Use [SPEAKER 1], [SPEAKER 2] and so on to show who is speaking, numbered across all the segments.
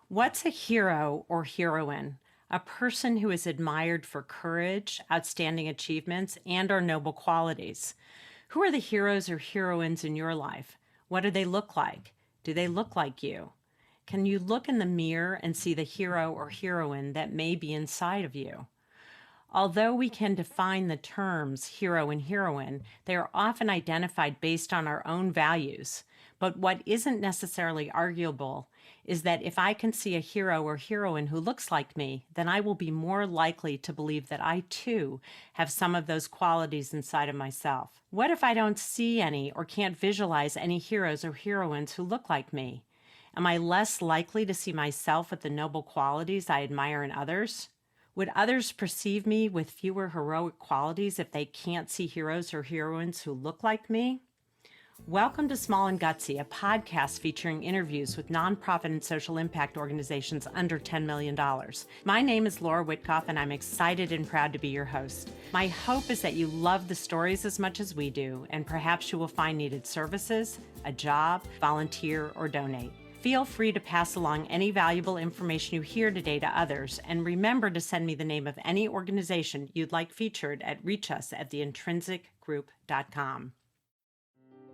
[SPEAKER 1] What's a hero or heroine? A person who is admired for courage, outstanding achievements, and or noble qualities. Who are the heroes or heroines in your life? What do they look like? Do they look like you? Can you look in the mirror and see the hero or heroine that may be inside of you? Although we can define the terms hero and heroine, they are often identified based on our own values. But what isn't necessarily arguable is that if I can see a hero or heroine who looks like me, then I will be more likely to believe that I too have some of those qualities inside of myself. What if I don't see any or can't visualize any heroes or heroines who look like me? Am I less likely to see myself with the noble qualities I admire in others? Would others perceive me with fewer heroic qualities if they can't see heroes or heroines who look like me? Welcome to Small and Gutsy, a podcast featuring interviews with nonprofit and social impact organizations under $10 million. My name is Laura Witkoff, and I'm excited and proud to be your host. My hope is that you love the stories as much as we do, and perhaps you will find needed services, a job, volunteer, or donate. Feel free to pass along any valuable information you hear today to others, and remember to send me the name of any organization you'd like featured at reachus@theintrinsicgroup.com.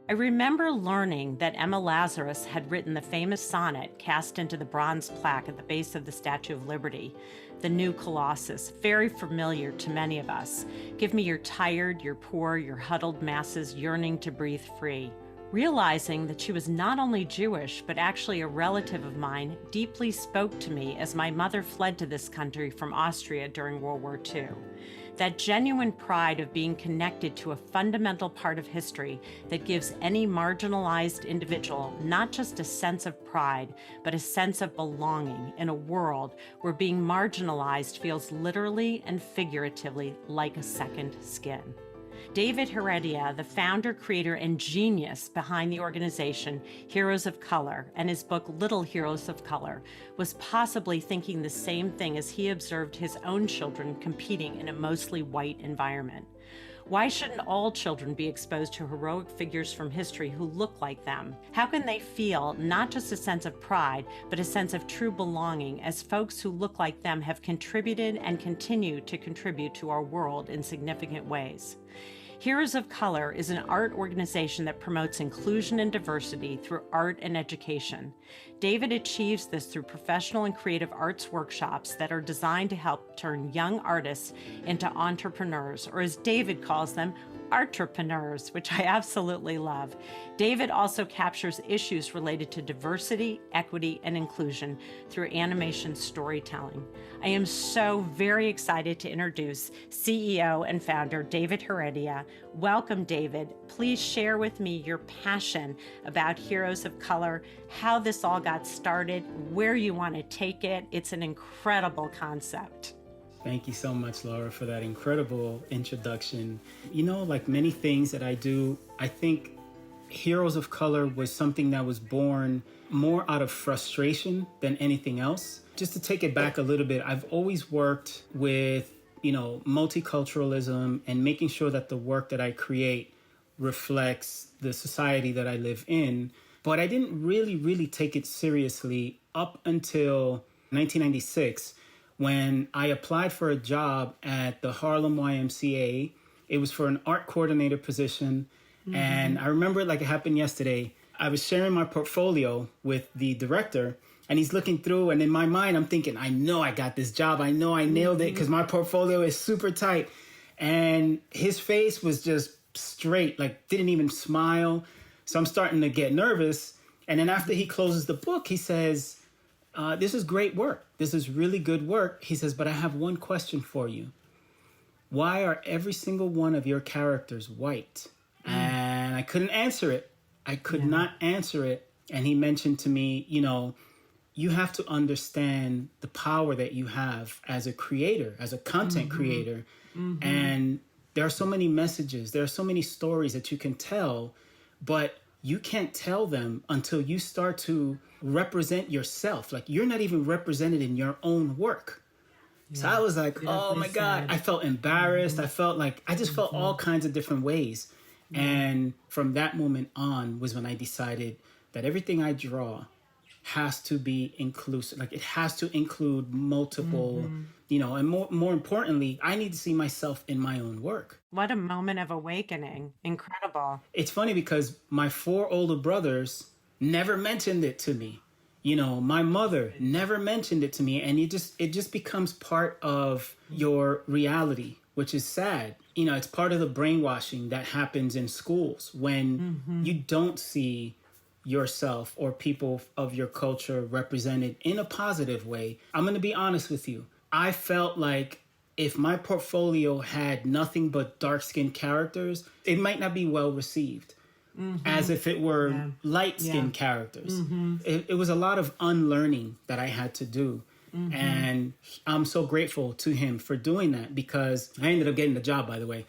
[SPEAKER 1] I remember learning that Emma Lazarus had written the famous sonnet cast into the bronze plaque at the base of the Statue of Liberty, the new Colossus, very familiar to many of us. Give me your tired, your poor, your huddled masses yearning to breathe free. Realizing that she was not only Jewish, but actually a relative of mine, deeply spoke to me as my mother fled to this country from Austria during World War II. That genuine pride of being connected to a fundamental part of history that gives any marginalized individual not just a sense of pride, but a sense of belonging in a world where being marginalized feels literally and figuratively like a second skin. David Herredia, the founder, creator, and genius behind the organization Heroes of Color and his book Little Heroes of Color, was possibly thinking the same thing as he observed his own children competing in a mostly white environment. Why shouldn't all children be exposed to heroic figures from history who look like them? How can they feel not just a sense of pride, but a sense of true belonging as folks who look like them have contributed and continue to contribute to our world in significant ways? Heroes of Color is an art organization that promotes inclusion and diversity through art and education. David achieves this through professional and creative arts workshops that are designed to help turn young artists into entrepreneurs, or as David calls them, entrepreneurs, which I absolutely love. David also captures issues related to diversity, equity, and inclusion through animation storytelling. I am so very excited to introduce CEO and founder David Herredia. Welcome, David. Please share with me your passion about Heroes of Color, how this all got started, where you want to take it. It's an incredible concept.
[SPEAKER 2] Thank you so much, Laura, for that incredible introduction. You know, like many things that I do, I think Heroes of Color was something that was born more out of frustration than anything else. Just to take it back a little bit, I've always worked with, multiculturalism and making sure that the work that I create reflects the society that I live in. But I didn't really take it seriously up until 1996. When I applied for a job at the Harlem YMCA. It was for an art coordinator position. Mm-hmm. And I remember it like it happened yesterday. I was sharing my portfolio with the director, and he's looking through, and in my mind, I'm thinking, I know I got this job. I know I nailed it because my portfolio is super tight. And his face was just straight, like didn't even smile. So I'm starting to get nervous. And then after he closes the book, he says, this is great work. This is really good work. He says, but I have one question for you. Why are every single one of your characters white? And I couldn't answer it. I could not answer it. And he mentioned to me, you have to understand the power that you have as a creator, as a content creator. Mm-hmm. And there are so many messages. There are so many stories that you can tell, but you can't tell them until you start to represent yourself. Like you're not even represented in your own work. Yeah. So I was like, oh my God, I felt embarrassed. I felt like, I just felt all kinds of different ways. And from that moment on was when I decided that everything I draw has to be inclusive. Like, it has to include multiple, and more importantly, I need to see myself in my own work.
[SPEAKER 1] What a moment of awakening. Incredible.
[SPEAKER 2] It's funny because my 4 older brothers never mentioned it to me. My mother never mentioned it to me, and it just becomes part of your reality, which is sad. It's part of the brainwashing that happens in schools when you don't see yourself or people of your culture represented in a positive way. I'm going to be honest with you. I felt like if my portfolio had nothing but dark-skinned characters, it might not be well received. As if it were light-skinned characters. It was a lot of unlearning that I had to do. And I'm so grateful to him for doing that, because I ended up getting the job, by the way.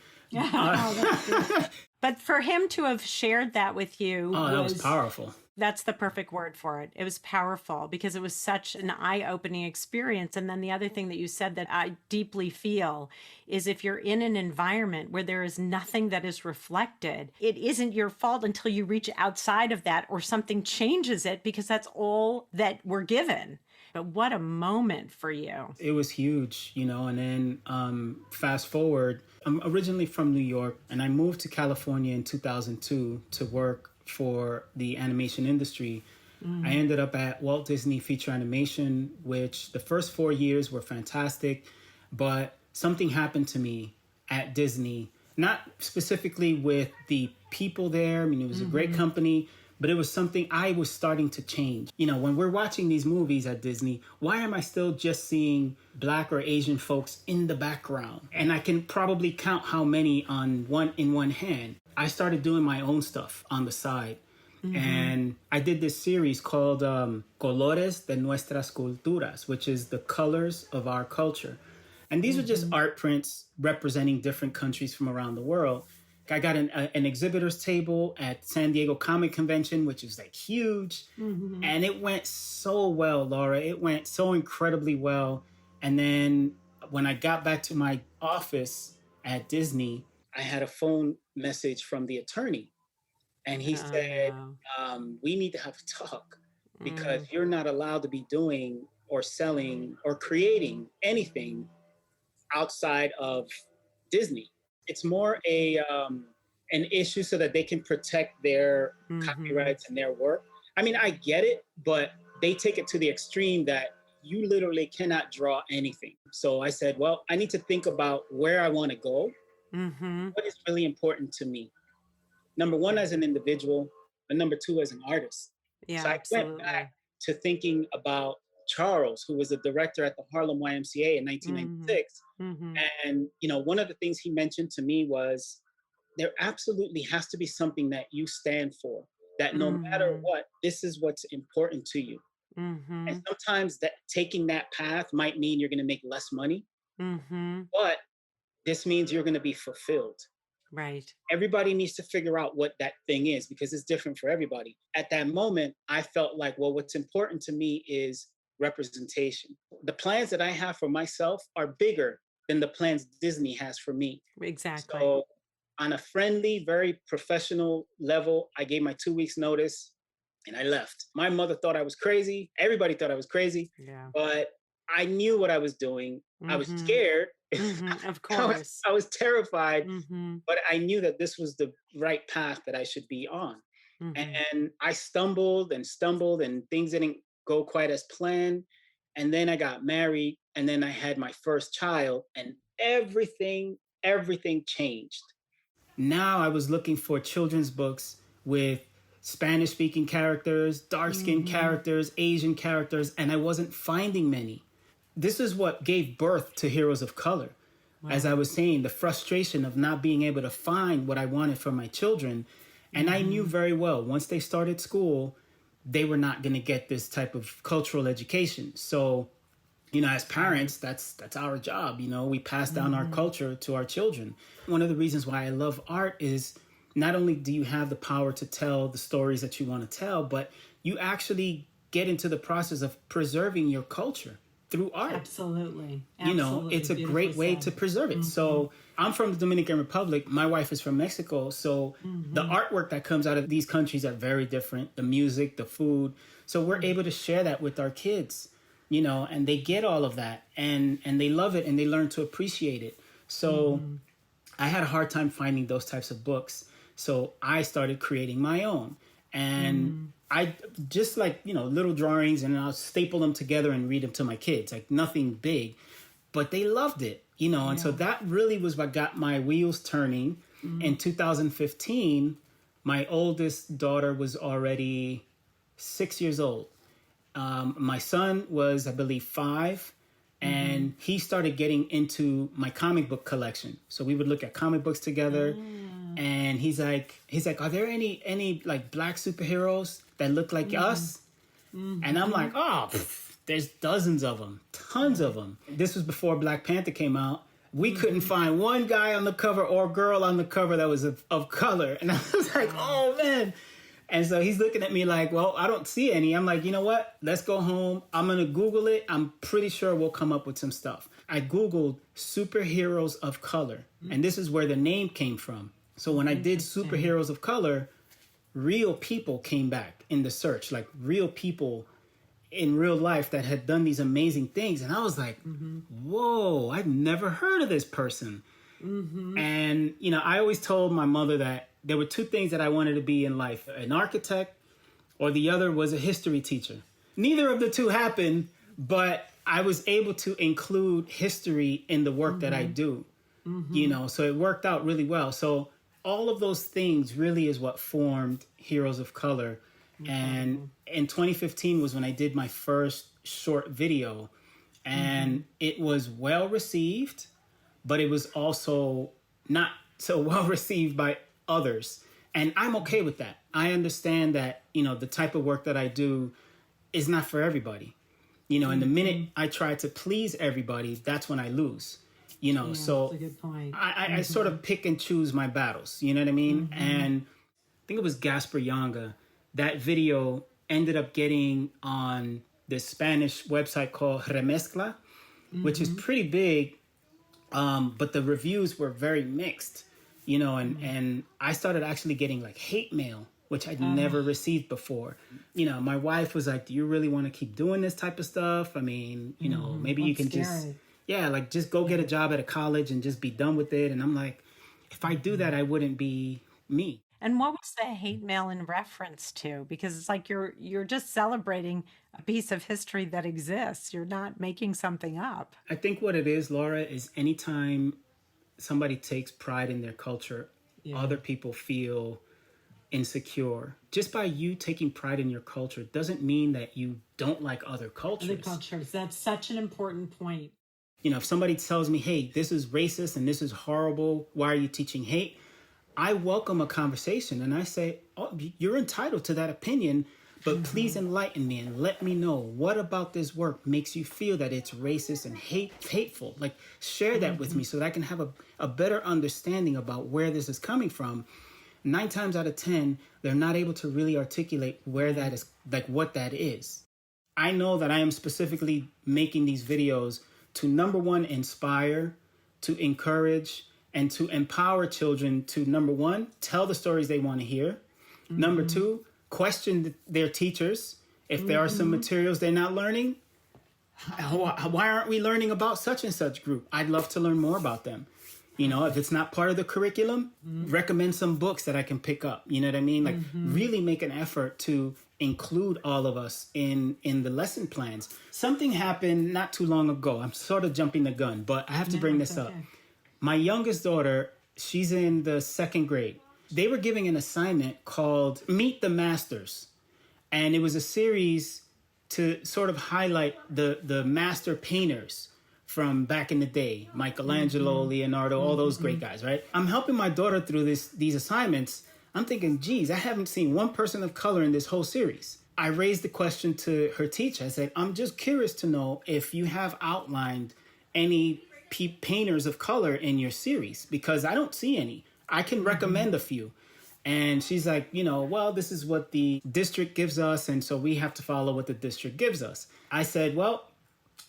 [SPEAKER 1] But for him to have shared that with you,
[SPEAKER 2] that was powerful.
[SPEAKER 1] That's the perfect word for it. It was powerful because it was such an eye-opening experience. And then the other thing that you said that I deeply feel is if you're in an environment where there is nothing that is reflected, it isn't your fault until you reach outside of that or something changes it, because that's all that we're given. But what a moment for you.
[SPEAKER 2] It was huge, and then fast forward, I'm originally from New York, and I moved to California in 2002 to work for the animation industry. I ended up at Walt Disney Feature Animation, which the first 4 years were fantastic, but something happened to me at Disney, not specifically with the people there. I mean, it was a great company, but it was something I was starting to change. When we're watching these movies at Disney, why am I still just seeing Black or Asian folks in the background? And I can probably count how many in one hand. I started doing my own stuff on the side. And I did this series called Colores de Nuestras Culturas, which is the colors of our culture. And these are just art prints representing different countries from around the world. I got an exhibitor's table at San Diego Comic Convention, which is like huge. And it went so well, Laura. It went so incredibly well. And then when I got back to my office at Disney, I had a phone message from the attorney. And he said, we need to have a talk, because you're not allowed to be doing or selling or creating anything outside of Disney. It's more an issue so that they can protect their copyrights and their work. I mean, I get it, but they take it to the extreme that you literally cannot draw anything. So I said, well, I need to think about where I want to go. What is really important to me? Number one, as an individual, and number two, as an artist.
[SPEAKER 1] Yeah,
[SPEAKER 2] so I went back to thinking about Charles, who was the director at the Harlem YMCA in 1996. And, one of the things he mentioned to me was, there absolutely has to be something that you stand for, that no matter what, this is what's important to you. And sometimes that taking that path might mean you're going to make less money, but this means you're going to be fulfilled.
[SPEAKER 1] Right.
[SPEAKER 2] Everybody needs to figure out what that thing is, because it's different for everybody. At that moment, I felt like, well, what's important to me is representation. The plans that I have for myself are bigger than the plans Disney has for me.
[SPEAKER 1] Exactly.
[SPEAKER 2] So on a friendly, very professional level, I gave my 2 weeks notice and I left. My mother thought I was crazy. Everybody thought I was crazy.
[SPEAKER 1] Yeah.
[SPEAKER 2] But I knew what I was doing. I was scared.
[SPEAKER 1] Of course.
[SPEAKER 2] I was terrified, but I knew that this was the right path that I should be on. And I stumbled and things didn't go quite as planned. And then I got married, and then I had my first child, and everything changed. Now I was looking for children's books with Spanish-speaking characters, dark-skinned characters, Asian characters, and I wasn't finding many. This is what gave birth to Heroes of Color. Wow. As I was saying, the frustration of not being able to find what I wanted for my children. And I knew very well, once they started school, they were not going to get this type of cultural education. So, as parents, that's our job. We pass down our culture to our children. One of the reasons why I love art is not only do you have the power to tell the stories that you want to tell, but you actually get into the process of preserving your culture through art.
[SPEAKER 1] Absolutely.
[SPEAKER 2] You know, it's a great way to preserve it. So I'm from the Dominican Republic. My wife is from Mexico. So the artwork that comes out of these countries are very different. The music, the food. So we're able to share that with our kids, you know, and they get all of that and they love it and they learn to appreciate it. So I had a hard time finding those types of books. So I started creating my own. And I just like, you know, little drawings, and I'll staple them together and read them to my kids, like nothing big, but they loved it, you know. And so that really was what got my wheels turning. In 2015, my oldest daughter was already 6 years old. My son was, I believe, 5, and he started getting into my comic book collection. So we would look at comic books together. And he's like, are there any like black superheroes that look like us? And I'm like, oh, there's dozens of them, tons of them. This was before Black Panther came out. We couldn't find one guy on the cover or girl on the cover that was of color. And I was like, oh man. And so he's looking at me like, well, I don't see any. I'm like, you know what? Let's go home. I'm going to Google it. I'm pretty sure we'll come up with some stuff. I Googled superheroes of color. And this is where the name came from. So when I did superheroes of color, real people came back in the search, like real people in real life that had done these amazing things. And I was like, whoa, I've never heard of this person. And, you know, I always told my mother that there were 2 things that I wanted to be in life, an architect, or the other was a history teacher. Neither of the 2 happened, but I was able to include history in the work that I do, you know, so it worked out really well. So all of those things really is what formed Heroes of Color. And in 2015 was when I did my first short video, and it was well received, but it was also not so well received by others. And I'm okay with that. I understand that, you know, the type of work that I do is not for everybody, you know, and the minute I try to please everybody, that's when I lose. You know, so
[SPEAKER 1] that's a good point.
[SPEAKER 2] I sort of pick and choose my battles, you know what I mean? And I think it was Gaspar Yanga. That video ended up getting on this Spanish website called Remezcla, which is pretty big, but the reviews were very mixed, you know, and I started actually getting like hate mail, which I'd never received before. You know, my wife was like, do you really want to keep doing this type of stuff? I mean, you know, maybe you can just... Yeah, like just go get a job at a college and just be done with it. And I'm like, if I do that, I wouldn't be me.
[SPEAKER 1] And what was the hate mail in reference to? Because it's like you're just celebrating a piece of history that exists. You're not making something up.
[SPEAKER 2] I think what it is, Laura, is anytime somebody takes pride in their culture, other people feel insecure. Just by you taking pride in your culture doesn't mean that you don't like other cultures.
[SPEAKER 1] Other cultures. That's such an important point.
[SPEAKER 2] You know, if somebody tells me, hey, this is racist and this is horrible, why are you teaching hate? I welcome a conversation and I say, oh, you're entitled to that opinion, but please enlighten me and let me know what about this work makes you feel that it's racist and hateful. Like, share that with me so that I can have a better understanding about where this is coming from. 9 times out of 10, they're not able to really articulate where that is, like what that is. I know that I am specifically making these videos to, number one, inspire, to encourage, and to empower children to, number one, tell the stories they want to hear. Number 2, question their teachers. If there are some materials they're not learning, why aren't we learning about such and such group? I'd love to learn more about them. You know, if it's not part of the curriculum, recommend some books that I can pick up. You know what I mean? Like really make an effort to include all of us in the lesson plans. Something happened not too long ago. I'm sort of jumping the gun, but I have to bring this up. My youngest daughter, she's in the 2nd grade. They were giving an assignment called Meet the Masters. And it was a series to sort of highlight the master painters from back in the day, Michelangelo, Leonardo, all those great guys, right? I'm helping my daughter through these assignments. I'm thinking, geez, I haven't seen one person of color in this whole series. I raised the question to her teacher. I said, I'm just curious to know if you have outlined any painters of color in your series, because I don't see any. I can recommend a few. And she's like, you know, well, this is what the district gives us, and so we have to follow what the district gives us. I said, well,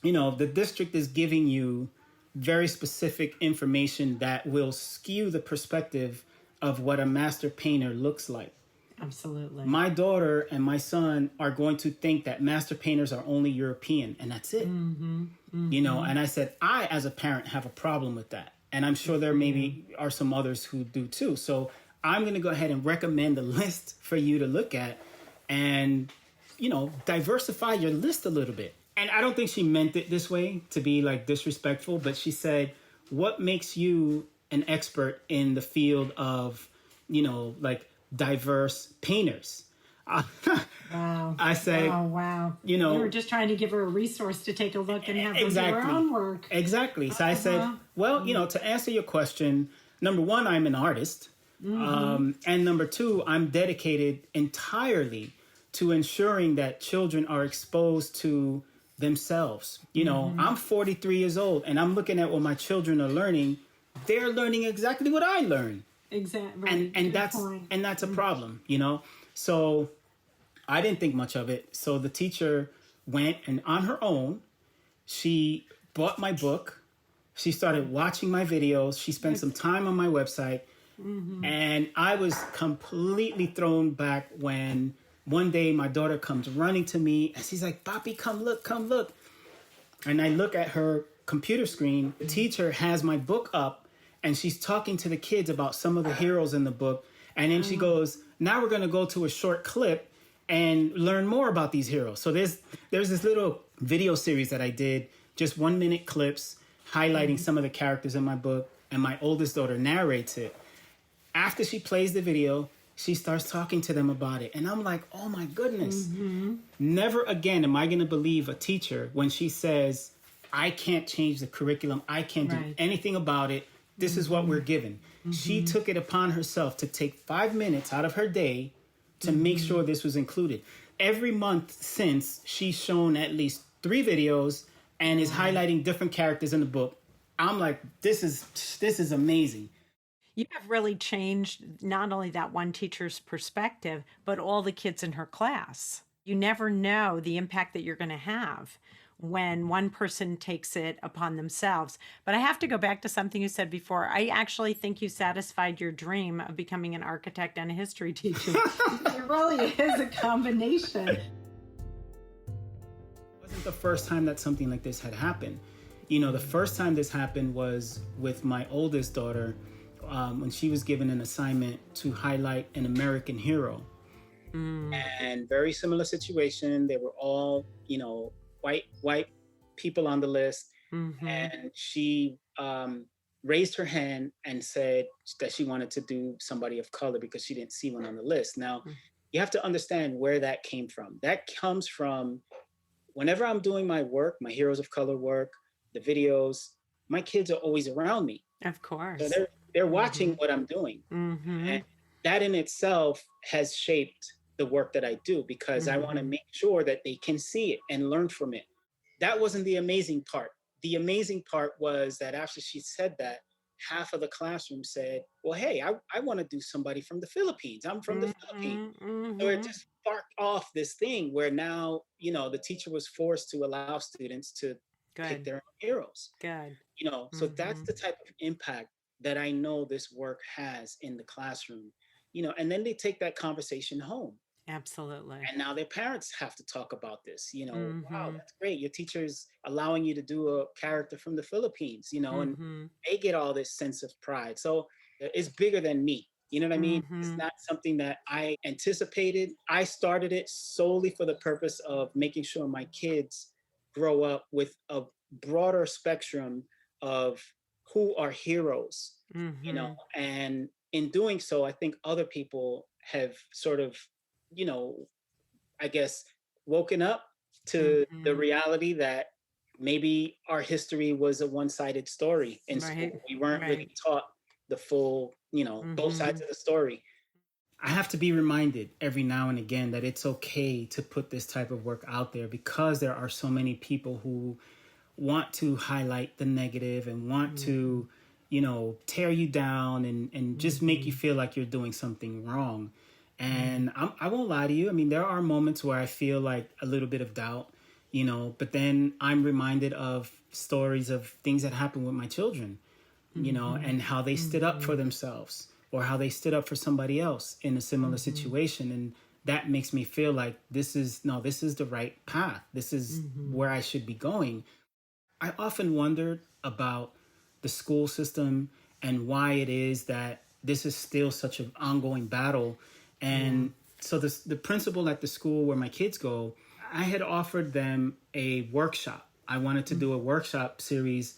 [SPEAKER 2] the district is giving you very specific information that will skew the perspective of what a master painter looks like.
[SPEAKER 1] Absolutely.
[SPEAKER 2] My daughter and my son are going to think that master painters are only European, and that's it. And I said, I, as a parent, have a problem with that. And I'm sure there maybe are some others who do too. So I'm going to go ahead and recommend a list for you to look at and, diversify your list a little bit. And I don't think she meant it this way to be like disrespectful, but she said, what makes you an expert in the field of, like diverse painters?
[SPEAKER 1] Wow.
[SPEAKER 2] I said,
[SPEAKER 1] wow. You were just trying to give her a resource to take a look and have her do her own work.
[SPEAKER 2] Exactly. So I said, well, to answer your question, number one, I'm an artist. And number two, I'm dedicated entirely to ensuring that children are exposed to themselves. I'm 43 years old and I'm looking at what my children are learning. They're learning exactly what I learned.
[SPEAKER 1] Exactly.
[SPEAKER 2] And that's a problem, So I didn't think much of it. So the teacher went and on her own, she bought my book. She started watching my videos. She spent some time on my website. And I was completely thrown back when one day my daughter comes running to me and she's like, Papi, come look. And I look at her computer screen. The teacher has my book up and she's talking to the kids about some of the heroes in the book. And then she goes, now we're going to go to a short clip and learn more about these heroes. So there's this little video series that I did, just 1 minute clips highlighting some of the characters in my book. And my oldest daughter narrates it. After she plays the video, she starts talking to them about it. And I'm like, oh my goodness. Never again am I going to believe a teacher when she says, I can't change the curriculum. I can't do anything about it. This is what we're given. She took it upon herself to take 5 minutes out of her day to make sure this was included. Every month since, she's shown at least 3 videos and is highlighting different characters in the book. I'm like, this is amazing.
[SPEAKER 1] You have really changed not only that one teacher's perspective, but all the kids in her class. You never know the impact that you're going to have when one person takes it upon themselves. But I have to go back to something you said before. I actually think you satisfied your dream of becoming an architect and a history teacher. It really is a combination.
[SPEAKER 2] It wasn't the first time that something like this had happened. The first time this happened was with my oldest daughter, when she was given an assignment to highlight an American hero. And very similar situation. They were all, white people on the list. And she raised her hand and said that she wanted to do somebody of color because she didn't see one on the list. Now, you have to understand where that came from. That comes from whenever I'm doing my work, my Heroes of Color work, the videos, my kids are always around me.
[SPEAKER 1] Of course.
[SPEAKER 2] So they're watching what I'm doing. And that in itself has shaped the work that I do because I want to make sure that they can see it and learn from it. That wasn't the amazing part. The amazing part was that after she said that, half of the classroom said, well, hey, I want to do somebody from the Philippines. I'm from the Philippines. So it just sparked off this thing where now, the teacher was forced to allow students to pick their own heroes. So that's the type of impact that I know this work has in the classroom, and then they take that conversation home.
[SPEAKER 1] Absolutely.
[SPEAKER 2] And now their parents have to talk about this, wow, that's great. Your teacher's allowing you to do a character from the Philippines, and they get all this sense of pride. So it's bigger than me. You know what I mean? It's not something that I anticipated. I started it solely for the purpose of making sure my kids grow up with a broader spectrum of who are heroes, and in doing so, I think other people have sort of, I guess, woken up to the reality that maybe our history was a one-sided story in school. We weren't really taught the full, both sides of the story. I have to be reminded every now and again that it's okay to put this type of work out there because there are so many people who want to highlight the negative and want to, tear you down and just make you feel like you're doing something wrong. And I won't lie to you. I mean, there are moments where I feel like a little bit of doubt. but then I'm reminded of stories of things that happened with my children, and how they stood up for themselves or how they stood up for somebody else in a similar situation. And that makes me feel like this is the right path. This is where I should be going. I often wondered about the school system and why it is that this is still such an ongoing battle. And so the principal at the school where my kids go, I had offered them a workshop. I wanted to do a workshop series.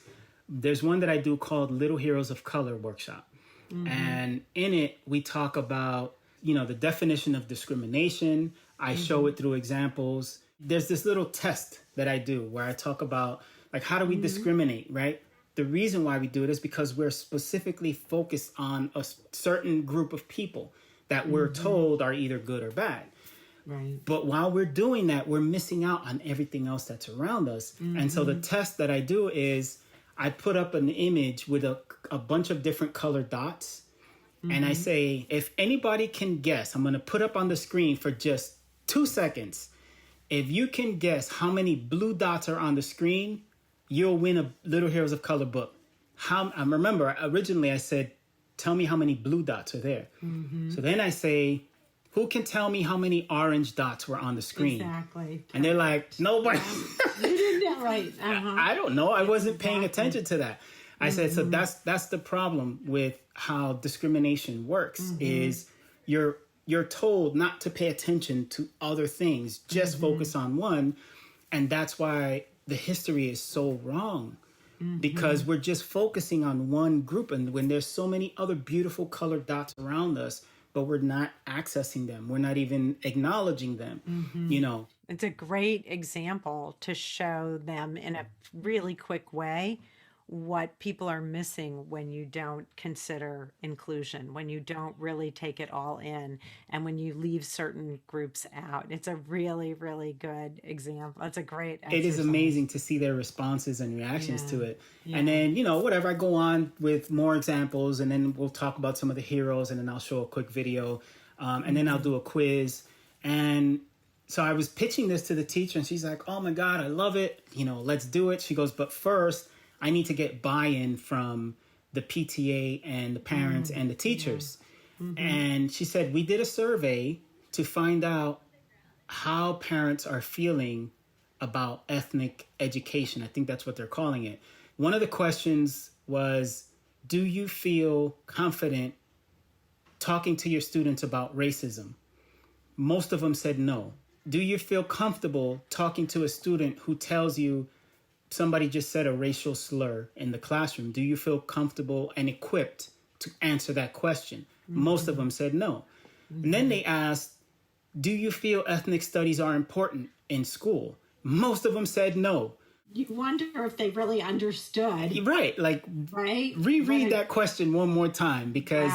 [SPEAKER 2] There's one that I do called Little Heroes of Color Workshop. And in it, we talk about, the definition of discrimination. I show it through examples. There's this little test that I do where I talk about, like, how do we discriminate, right? The reason why we do it is because we're specifically focused on a certain group of people that we're told are either good or bad.
[SPEAKER 1] Right.
[SPEAKER 2] But while we're doing that, we're missing out on everything else that's around us. And so the test that I do is I put up an image with a bunch of different colored dots. And I say, if anybody can guess, I'm going to put up on the screen for just 2 seconds. If you can guess how many blue dots are on the screen, you'll win a Little Heroes of Color book. I remember originally I said, tell me how many blue dots are there. So then I say, who can tell me how many orange dots were on the screen?
[SPEAKER 1] Exactly.
[SPEAKER 2] And they're like, nobody.
[SPEAKER 1] You did that right.
[SPEAKER 2] I don't know. I wasn't paying attention to that. I said, so that's the problem with how discrimination works is you're told not to pay attention to other things, just focus on one. And that's why the history is so wrong, because we're just focusing on one group. And when there's so many other beautiful colored dots around us, but we're not accessing them. We're not even acknowledging them,
[SPEAKER 1] It's a great example to show them in a really quick way what people are missing when you don't consider inclusion, when you don't really take it all in, and when you leave certain groups out. It's a really, really good example. It's a great exercise.
[SPEAKER 2] It is amazing to see their responses and reactions to it. And then, whatever, I go on with more examples, and then we'll talk about some of the heroes, and then I'll show a quick video, and then I'll do a quiz. And so I was pitching this to the teacher, and she's like, oh my God, I love it. Let's do it. She goes, but first, I need to get buy-in from the PTA and the parents and the teachers. And she said, we did a survey to find out how parents are feeling about ethnic education. I think that's what they're calling it. One of the questions was, do you feel confident talking to your students about racism? Most of them said no. Do you feel comfortable talking to a student who tells you somebody just said a racial slur in the classroom? Do you feel comfortable and equipped to answer that question? Most of them said no. And then they asked, do you feel ethnic studies are important in school? Most of them said no.
[SPEAKER 1] You wonder if they really understood.
[SPEAKER 2] Right. Reread that question one more time, because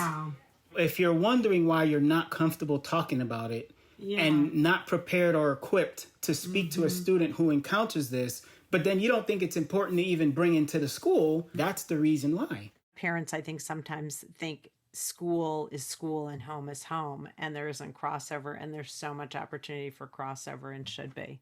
[SPEAKER 2] if you're wondering why you're not comfortable talking about it and not prepared or equipped to speak to a student who encounters this, but then you don't think it's important to even bring into the school, that's the reason why.
[SPEAKER 1] Parents, I think, sometimes think school is school and home is home, and there isn't crossover, and there's so much opportunity for crossover and should be.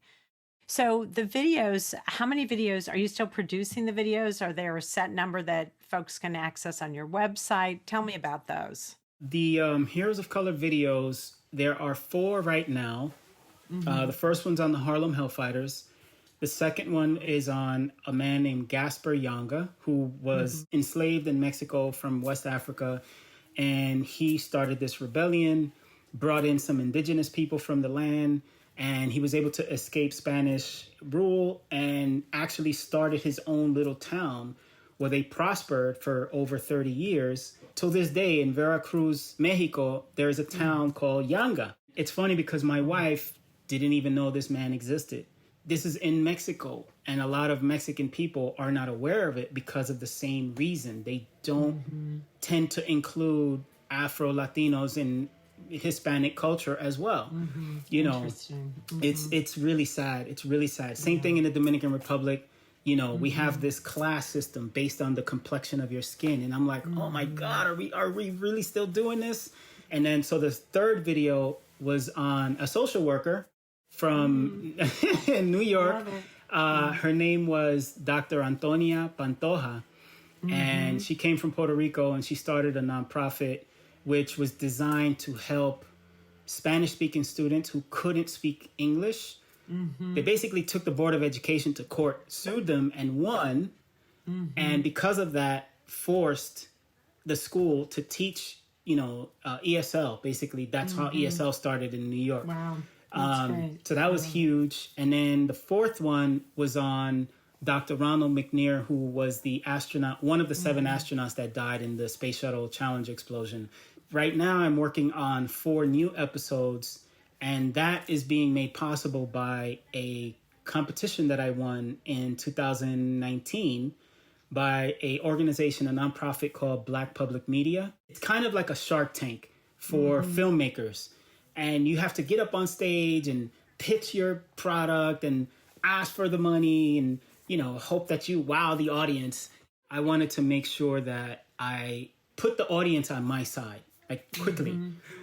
[SPEAKER 1] So the videos, how many videos, are you still producing the videos? Are there a set number that folks can access on your website? Tell me about those.
[SPEAKER 2] The Heroes of Color videos, there are 4 right now. The first one's on the Harlem Hellfighters. The second one is on a man named Gaspar Yanga, who was enslaved in Mexico from West Africa. And he started this rebellion, brought in some indigenous people from the land, and he was able to escape Spanish rule and actually started his own little town where they prospered for over 30 years. Till this day in Veracruz, Mexico, there is a town called Yanga. It's funny because my wife didn't even know this man existed. This is in Mexico, and a lot of Mexican people are not aware of it because of the same reason. They don't tend to include Afro-Latinos in Hispanic culture as well. It's really sad. It's really sad. Same thing in the Dominican Republic. We have this class system based on the complexion of your skin. And I'm like, oh my God, are we really still doing this? And then so the third video was on a social worker from New York.
[SPEAKER 1] Love it.
[SPEAKER 2] Her name was Dr. Antonia Pantoja, and she came from Puerto Rico, and she started a nonprofit which was designed to help Spanish-speaking students who couldn't speak English. They basically took the Board of Education to court, sued them, and won. And because of that, forced the school to teach, ESL. Basically, that's how ESL started in New York.
[SPEAKER 1] Wow. That's great.
[SPEAKER 2] So that was huge. And then the fourth one was on Dr. Ronald Mcnair, who was the astronaut, one of the 7 astronauts that died in the Space Shuttle Challenge explosion. Right now, I'm working on 4 new episodes, and that is being made possible by a competition that I won in 2019 by a organization, a nonprofit called Black Public Media. It's kind of like a Shark Tank for filmmakers. And you have to get up on stage and pitch your product and ask for the money and, hope that you wow the audience. I wanted to make sure that I put the audience on my side, like quickly.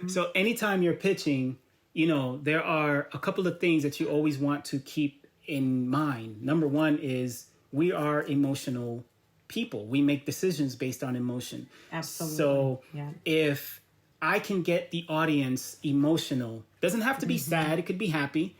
[SPEAKER 2] So anytime you're pitching, there are a couple of things that you always want to keep in mind. Number one is we are emotional people. We make decisions based on emotion.
[SPEAKER 1] Absolutely.
[SPEAKER 2] So if I can get the audience emotional, doesn't have to be sad, it could be happy,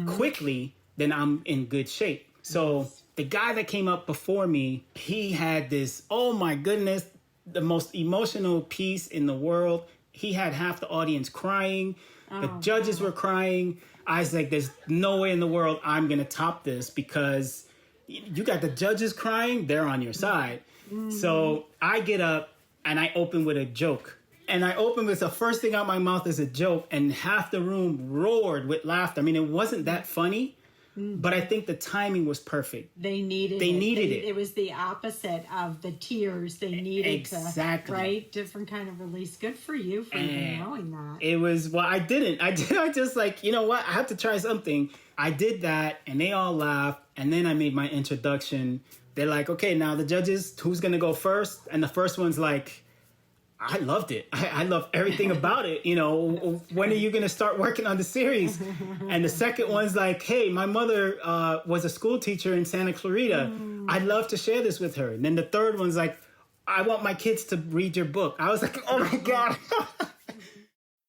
[SPEAKER 2] quickly, then I'm in good shape. So the guy that came up before me, he had this, oh my goodness, the most emotional piece in the world. He had half the audience crying. The judges were crying. I was like, there's no way in the world I'm going to top this, because you got the judges crying, they're on your side. So I get up and I open with a joke. And I opened with the first thing out my mouth is a joke, and half the room roared with laughter. I mean, it wasn't that funny, but I think the timing was perfect.
[SPEAKER 1] They needed it. It was the opposite of the tears. They needed
[SPEAKER 2] exactly.
[SPEAKER 1] Right? Different kind of release. Good for you for even knowing that.
[SPEAKER 2] It was, well, I didn't. I just like, you know what? I have to try something. I did that, and they all laughed, and then I made my introduction. They're like, okay, now the judges, who's going to go first? And the first one's like, I loved it. I love everything about it. When are you going to start working on the series? And the second one's like, hey, my mother was a school teacher in Santa Clarita. I'd love to share this with her. And then the third one's like, I want my kids to read your book. I was like, oh my God.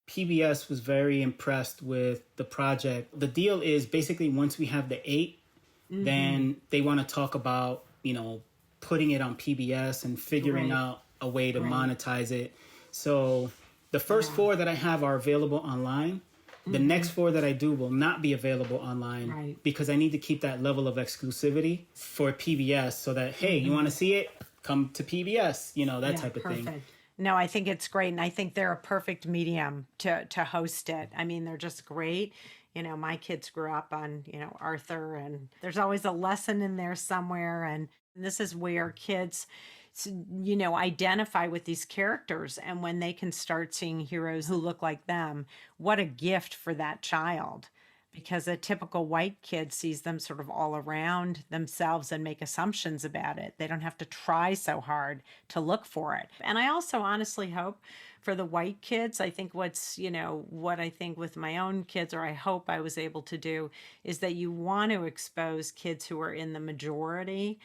[SPEAKER 2] PBS was very impressed with the project. The deal is basically once we have the 8, then they want to talk about, putting it on PBS and figuring out a way to monetize it. So the first 4 that I have are available online. The next 4 that I do will not be available online because I need to keep that level of exclusivity for PBS so that, hey, you want to see it? Come to PBS, that type of thing.
[SPEAKER 1] No, I think it's great. And I think they're a perfect medium to host it. I mean, they're just great. My kids grew up on, Arthur, and there's always a lesson in there somewhere. And this is where kids identify with these characters. And when they can start seeing heroes who look like them, what a gift for that child. Because a typical white kid sees them sort of all around themselves and make assumptions about it. They don't have to try so hard to look for it. And I also honestly hope for the white kids, I think what I think with my own kids, or I hope I was able to do, is that you want to expose kids who are in the majority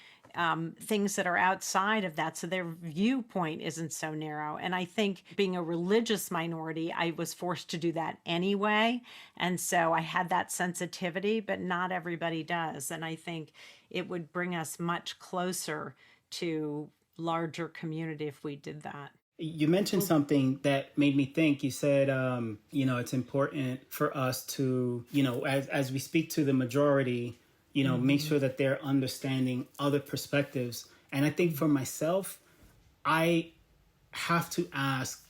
[SPEAKER 1] things that are outside of that, so their viewpoint isn't so narrow. And I think being a religious minority, I was forced to do that anyway. And so I had that sensitivity, but not everybody does. And I think it would bring us much closer to larger community if we did that.
[SPEAKER 2] You mentioned something that made me think. You said, it's important for us to, as we speak to the majority, make sure that they're understanding other perspectives. And I think for myself, I have to ask,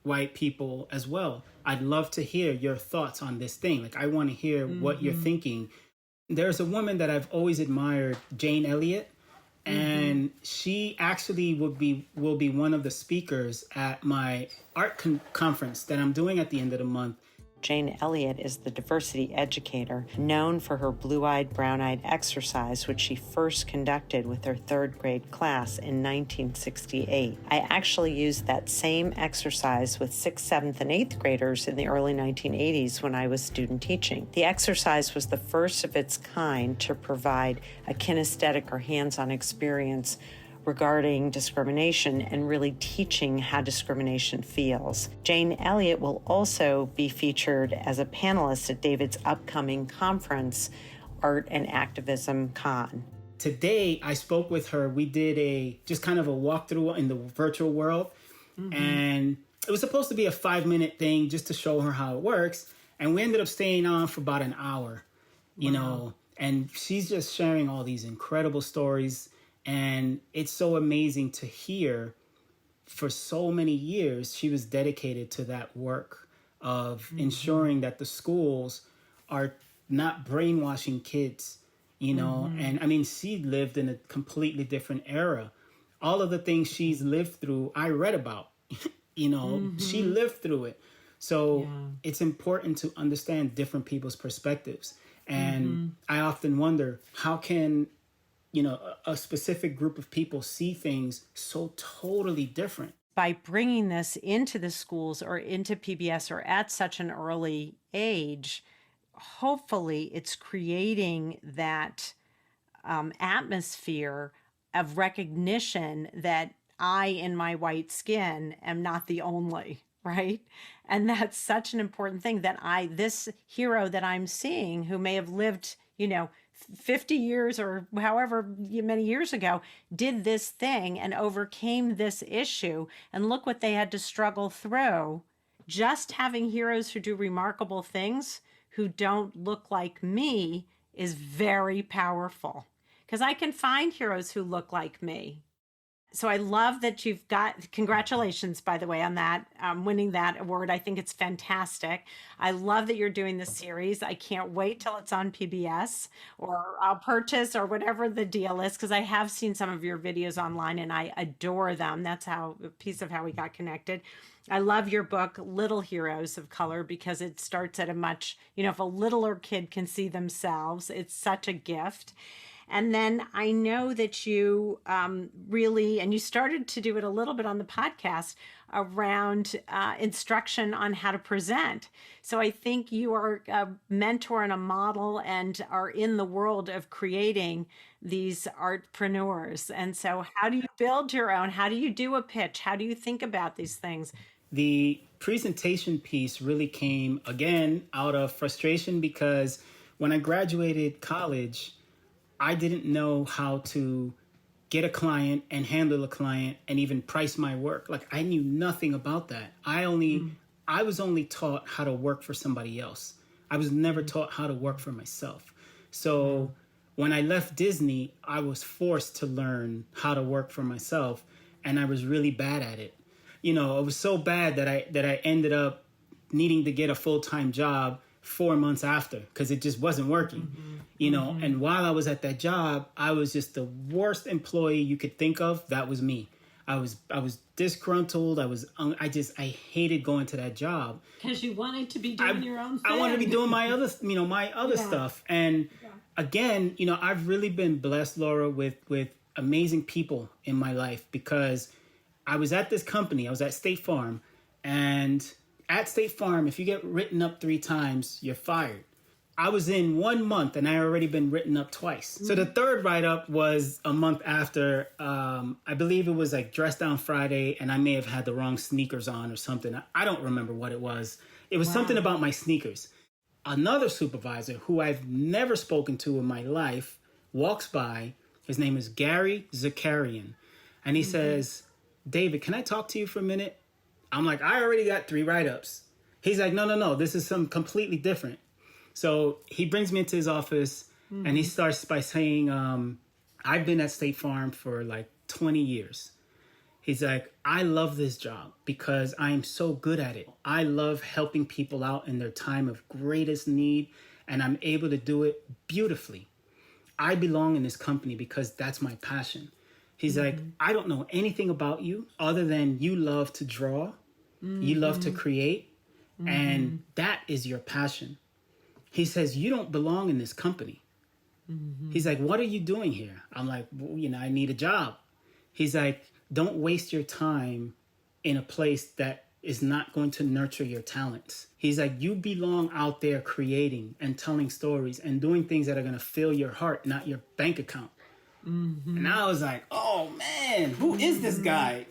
[SPEAKER 2] white people as well. I'd love to hear your thoughts on this thing. Like, I want to hear what you're thinking. There's a woman that I've always admired, Jane Elliott, and she actually will be one of the speakers at my art conference that I'm doing at the end of the month.
[SPEAKER 1] Jane Elliott is the diversity educator known for her blue-eyed, brown-eyed exercise, which she first conducted with her third grade class in 1968. I actually used that same exercise with 6th, 7th, and 8th graders in the early 1980s when I was student teaching. The exercise was the first of its kind to provide a kinesthetic or hands-on experience regarding discrimination and really teaching how discrimination feels. Jane Elliott will also be featured as a panelist at David's upcoming conference, Art and Activism Con.
[SPEAKER 2] Today, I spoke with her. We did just kind of a walkthrough in the virtual world. And it was supposed to be a 5-minute thing just to show her how it works. And we ended up staying on for about an hour, you know, and she's just sharing all these incredible stories. And it's so amazing to hear. For so many years, she was dedicated to that work of ensuring that the schools are not brainwashing kids, you know. And I mean, she lived in a completely different era. All of the things she's lived through, I read about, you know, she lived through it. So it's important to understand different people's perspectives. And I often wonder, how can, you know, a specific group of people see things so totally different?
[SPEAKER 1] By bringing this into the schools or into PBS or at such an early age, hopefully it's creating that atmosphere of recognition that I, in my white skin, am not the only, right? And that's such an important thing, that this hero that I'm seeing, who may have lived, you know, 50 years or however many years ago, did this thing and overcame this issue. And look what they had to struggle through. Just having heroes who do remarkable things, who don't look like me, is very powerful. Because I can find heroes who look like me. So I love that you've got, congratulations, by the way, on that, winning that award. I think it's fantastic. I love that you're doing this series. I can't wait till it's on PBS, or I'll purchase, or whatever the deal is, because I have seen some of your videos online and I adore them. That's a piece of how we got connected. I love your book, Little Heroes of Color, because it starts at a much, you know, if a littler kid can see themselves, it's such a gift. And then I know that you really, and you started to do it a little bit on the podcast around instruction on how to present. So I think you are a mentor and a model and are in the world of creating these artpreneurs. And so how do you build your own? How do you do a pitch? How do you think about these things?
[SPEAKER 2] The presentation piece really came, again, out of frustration, because when I graduated college, I didn't know how to get a client and handle a client and even price my work. Like, I knew nothing about that. I was only taught how to work for somebody else. I was never taught how to work for myself. So when I left Disney, I was forced to learn how to work for myself, and I was really bad at it. You know, it was so bad that I ended up needing to get a full-time job 4 months after, because it just wasn't working, you know. And while I was at that job, I was just the worst employee you could think of. That was me. I was disgruntled. I hated going to that job.
[SPEAKER 1] Because you wanted to be doing your own thing.
[SPEAKER 2] I wanted to be doing my other stuff. And again, you know, I've really been blessed, Laura, with amazing people in my life, because I was at this company. I was at State Farm, and at State Farm, if you get written up 3 times, you're fired. I was in 1 month and I already been written up twice. So the third write-up was a month after. I believe it was like Dress Down Friday, and I may have had the wrong sneakers on or something. I don't remember what it was. It was something about my sneakers. Another supervisor who I've never spoken to in my life walks by. His name is Gary Zakarian. And he says, "David, can I talk to you for a minute?" I'm like, "I already got 3 write-ups." He's like, no, this is something completely different. So he brings me into his office and he starts by saying, I've been at State Farm for like 20 years. He's like, "I love this job because I am so good at it. I love helping people out in their time of greatest need, and I'm able to do it beautifully. I belong in this company because that's my passion." He's like, "I don't know anything about you other than you love to draw, you love to create, And that is your passion. He says, you don't belong in this company. He's like, what are you doing here? I'm like, well, I need a job. He's like, don't waste your time in a place that is not going to nurture your talents. He's like, you belong out there creating and telling stories and doing things that are going to fill your heart, not your bank account. And I was like, oh man, who is this guy?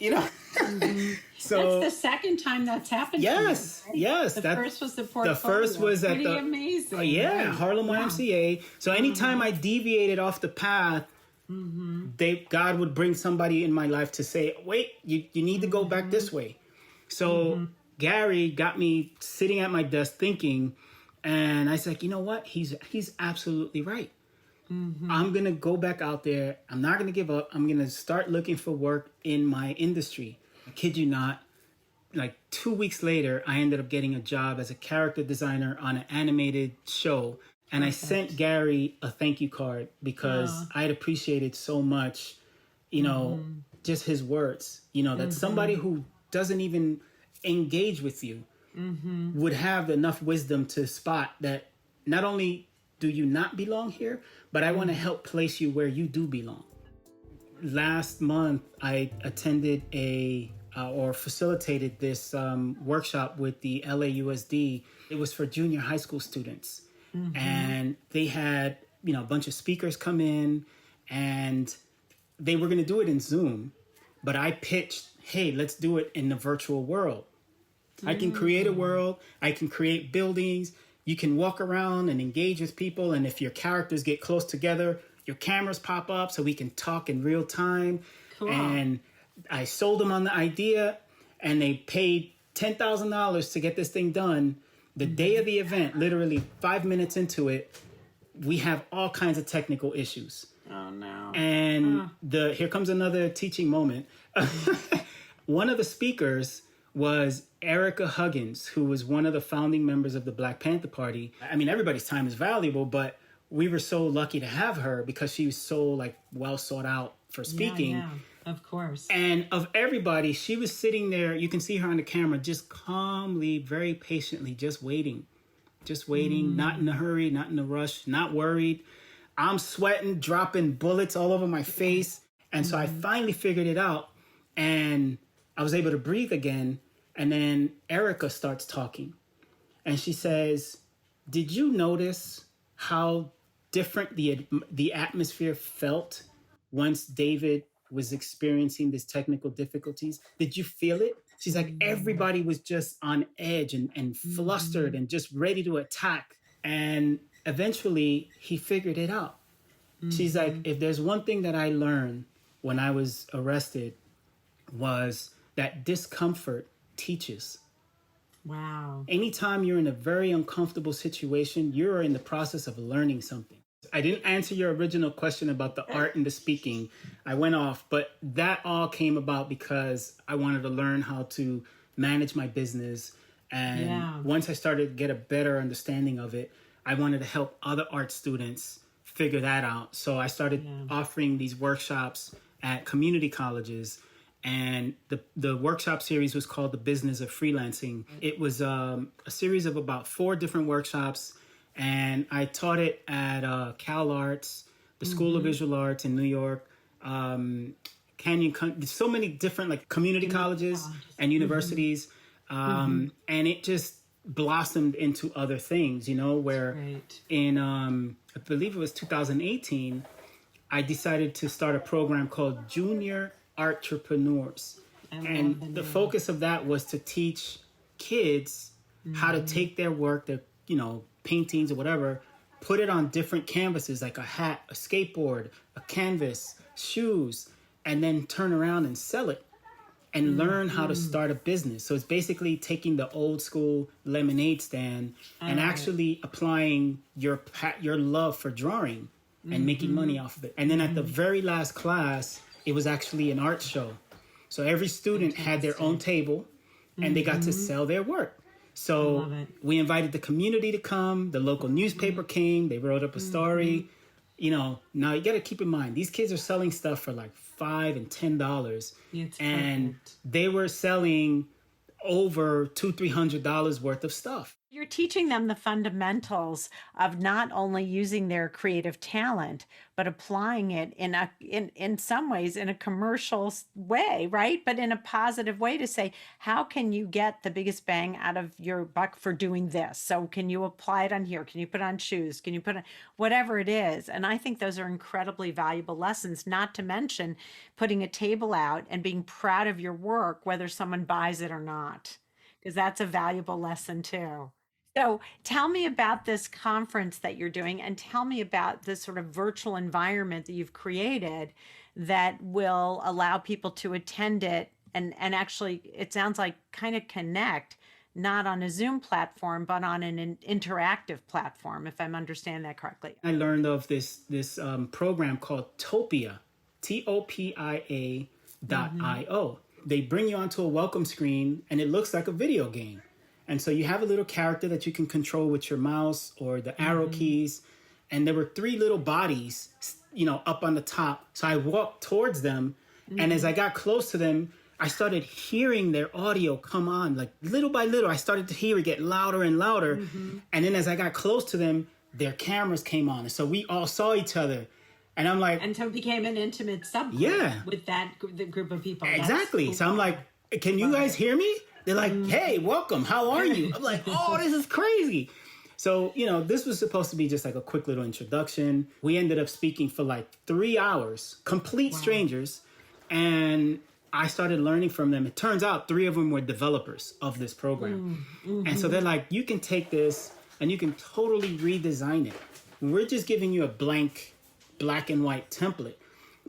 [SPEAKER 2] So
[SPEAKER 1] that's the second time that's happened.
[SPEAKER 2] Yes,
[SPEAKER 1] to you, right?
[SPEAKER 2] yes.
[SPEAKER 1] The first was the portfolio.
[SPEAKER 2] The first was at
[SPEAKER 1] pretty
[SPEAKER 2] the
[SPEAKER 1] amazing.
[SPEAKER 2] Yeah,
[SPEAKER 1] right?
[SPEAKER 2] Harlem YMCA. So anytime I deviated off the path, God would bring somebody in my life to say, wait, you need to go back this way. So Gary got me sitting at my desk thinking, and I said, you know what? He's absolutely right. I'm going to go back out there. I'm not going to give up. I'm going to start looking for work in my industry. I kid you not. Like 2 weeks later, I ended up getting a job as a character designer on an animated show. And I sent Gary a thank you card because I'd appreciated so much, just his words, that somebody who doesn't even engage with you would have enough wisdom to spot that not only do you not belong here, but I want to help place you where you do belong. Last month, I attended or facilitated this workshop with the LAUSD. It was for junior high school students. And they had, a bunch of speakers come in, and they were going to do it in Zoom. But I pitched, hey, let's do it in the virtual world. I can create a world. I can create buildings. You can walk around and engage with people. And if your characters get close together, your cameras pop up so we can talk in real time.
[SPEAKER 1] Cool.
[SPEAKER 2] And I sold them on the idea, and they paid $10,000 to get this thing done. The day of the event, literally 5 minutes into it, we have all kinds of technical issues.
[SPEAKER 1] Oh, no.
[SPEAKER 2] And here comes another teaching moment. One of the speakers was Erica Huggins, who was one of the founding members of the Black Panther Party. I mean, everybody's time is valuable, but we were so lucky to have her because she was so well sought out for speaking.
[SPEAKER 1] Yeah, of course.
[SPEAKER 2] And of everybody, she was sitting there. You can see her on the camera, just calmly, very patiently, just waiting, not in a hurry, not in a rush, not worried. I'm sweating, dropping bullets all over my face. And so I finally figured it out, and I was able to breathe again. And then Erica starts talking, and she says, did you notice how different the atmosphere felt once David was experiencing these technical difficulties? Did you feel it? She's like, everybody was just on edge and flustered and just ready to attack. And eventually he figured it out. She's like, if there's one thing that I learned when I was arrested, was that discomfort teaches.
[SPEAKER 1] Wow.
[SPEAKER 2] Anytime you're in a very uncomfortable situation, you're in the process of learning something. I didn't answer your original question about the art and the speaking. I went off, but that all came about because I wanted to learn how to manage my business. And once I started to get a better understanding of it, I wanted to help other art students figure that out. So I started offering these workshops at community colleges. And the workshop series was called the Business of Freelancing. It was a series of about 4 different workshops. And I taught it at Cal Arts, the School of Visual Arts in New York, so many different community colleges and universities. And it just blossomed into other things, where in, I believe it was 2018, I decided to start a program called Junior Entrepreneurs. And the focus of that was to teach kids how to take their work, their, paintings or whatever, put it on different canvases, like a hat, a skateboard, a canvas, shoes, and then turn around and sell it and learn how to start a business. So it's basically taking the old school lemonade stand and actually applying your love for drawing and making money off of it. And then at the very last class, it was actually an art show. So every student had their own table and they got to sell their work. So we invited the community to come. The local newspaper came. They wrote up a story. Now you got to keep in mind, these kids are selling stuff for $5 and $10. And they were selling over $200-300 worth of stuff.
[SPEAKER 1] You're teaching them the fundamentals of not only using their creative talent, but applying it in some ways in a commercial way, right? But in a positive way to say, how can you get the biggest bang out of your buck for doing this? So can you apply it on here? Can you put on shoes? Can you put on whatever it is? And I think those are incredibly valuable lessons, not to mention putting a table out and being proud of your work, whether someone buys it or not, because that's a valuable lesson too. So tell me about this conference that you're doing and tell me about this sort of virtual environment that you've created that will allow people to attend it and actually, it sounds like kind of connect, not on a Zoom platform, but on an interactive platform, if I'm understanding that correctly.
[SPEAKER 2] I learned of this program called Topia, TOPIA.io. They bring you onto a welcome screen and it looks like a video game. And so you have a little character that you can control with your mouse or the arrow keys. And there were 3 little bodies, up on the top. So I walked towards them. And as I got close to them, I started hearing their audio come on. Like little by little, I started to hear it get louder and louder. And then as I got close to them, their cameras came on. And so we all saw each other. And I'm like...
[SPEAKER 1] And so it became an intimate subgroup with the group of people.
[SPEAKER 2] Exactly. Cool. So I'm like, can you guys hear me? They're like, hey, welcome. How are you? I'm like, oh, this is crazy. So, this was supposed to be just like a quick little introduction. We ended up speaking for like 3 hours, complete strangers. And I started learning from them. It turns out 3 of them were developers of this program. And so they're like, you can take this and you can totally redesign it. We're just giving you a blank black and white template.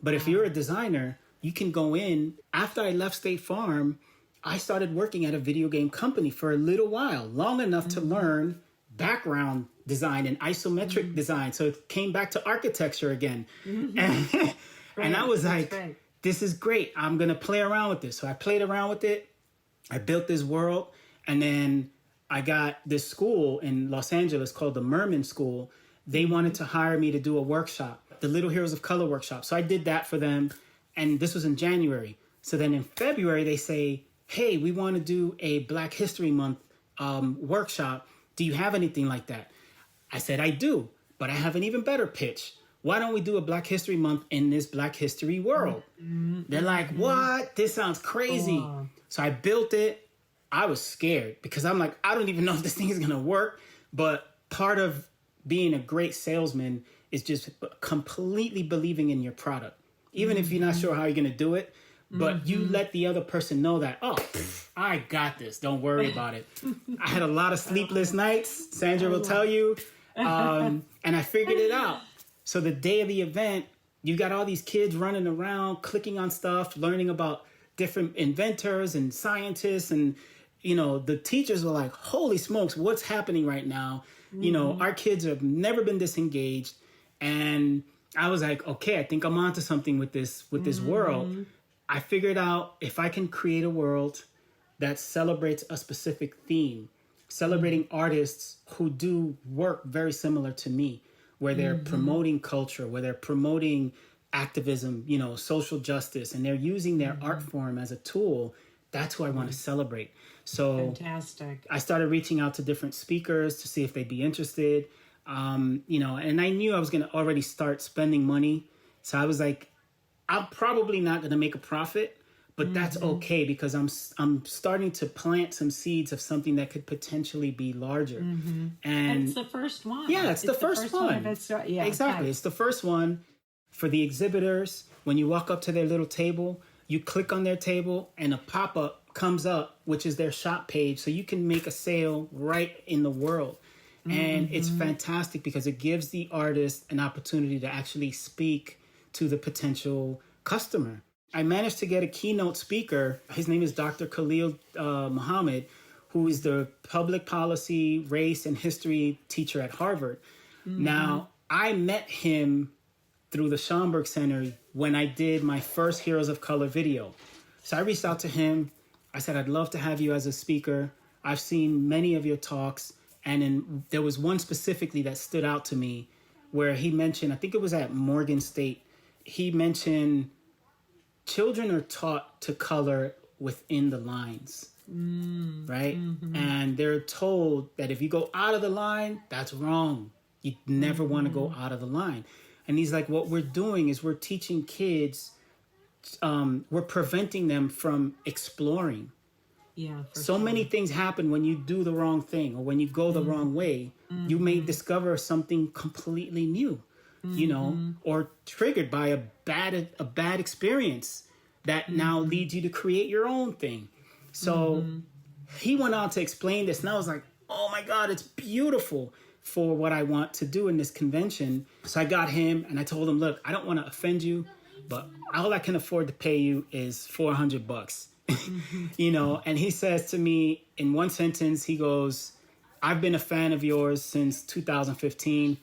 [SPEAKER 2] But if you're a designer, you can go in. After I left State Farm, I started working at a video game company for a little while, long enough to learn background design and isometric design. So it came back to architecture again. And I was like, this is great. I'm going to play around with this. So I played around with it. I built this world. And then I got this school in Los Angeles called the Merman School. They wanted to hire me to do a workshop, the Little Heroes of Color workshop. So I did that for them. And this was in January. So then in February, they say, hey, we want to do a Black History Month workshop. Do you have anything like that? I said, I do, but I have an even better pitch. Why don't we do a Black History Month in this Black History world? They're like, what? This sounds crazy. So I built it. I was scared because I'm like, I don't even know if this thing is going to work. But part of being a great salesman is just completely believing in your product. Even if you're not sure how you're going to do it, but you let the other person know that, I got this. Don't worry about it. I had a lot of sleepless nights, Sandra will tell you, and I figured it out. So the day of the event, you got all these kids running around, clicking on stuff, learning about different inventors and scientists. And, the teachers were like, holy smokes, what's happening right now? Our kids have never been disengaged. And I was like, okay, I think I'm onto something with this world. I figured out if I can create a world that celebrates a specific theme, celebrating artists who do work very similar to me, where they're promoting culture, where they're promoting activism, social justice, and they're using their art form as a tool, that's who I want to celebrate. So
[SPEAKER 1] fantastic.
[SPEAKER 2] I started reaching out to different speakers to see if they'd be interested, and I knew I was going to already start spending money. So I was like, I'm probably not going to make a profit, but that's okay because I'm starting to plant some seeds of something that could potentially be larger. And
[SPEAKER 1] it's the first one.
[SPEAKER 2] Yeah, it's the first one. Exactly. Okay. It's the first one. For the exhibitors, when you walk up to their little table, you click on their table and a pop-up comes up, which is their shop page. So you can make a sale right in the world. And it's fantastic because it gives the artist an opportunity to actually speak to the potential customer. I managed to get a keynote speaker. His name is Dr. Khalil Muhammad, who is the public policy, race, and history teacher at Harvard. Now, I met him through the Schomburg Center when I did my first Heroes of Color video. So I reached out to him. I said, I'd love to have you as a speaker. I've seen many of your talks. And there was one specifically that stood out to me where he mentioned, I think it was at Morgan State, he mentioned children are taught to color within the lines. right? And they're told that if you go out of the line, that's wrong. You never want to go out of the line. And he's like, what we're doing is we're teaching kids, we're preventing them from exploring.
[SPEAKER 1] Yeah,
[SPEAKER 2] so many things happen when you do the wrong thing or when you go the wrong way. You may discover something completely new, you know, or triggered by a bad experience that now leads you to create your own thing. So he went on to explain this, and I was like, oh my God, it's beautiful for what I want to do in this convention. So I got him and I told him, look, I don't want to offend you, but all I can afford to pay you is $400. You know, and he says to me in one sentence, he goes, I've been a fan of yours since 2015.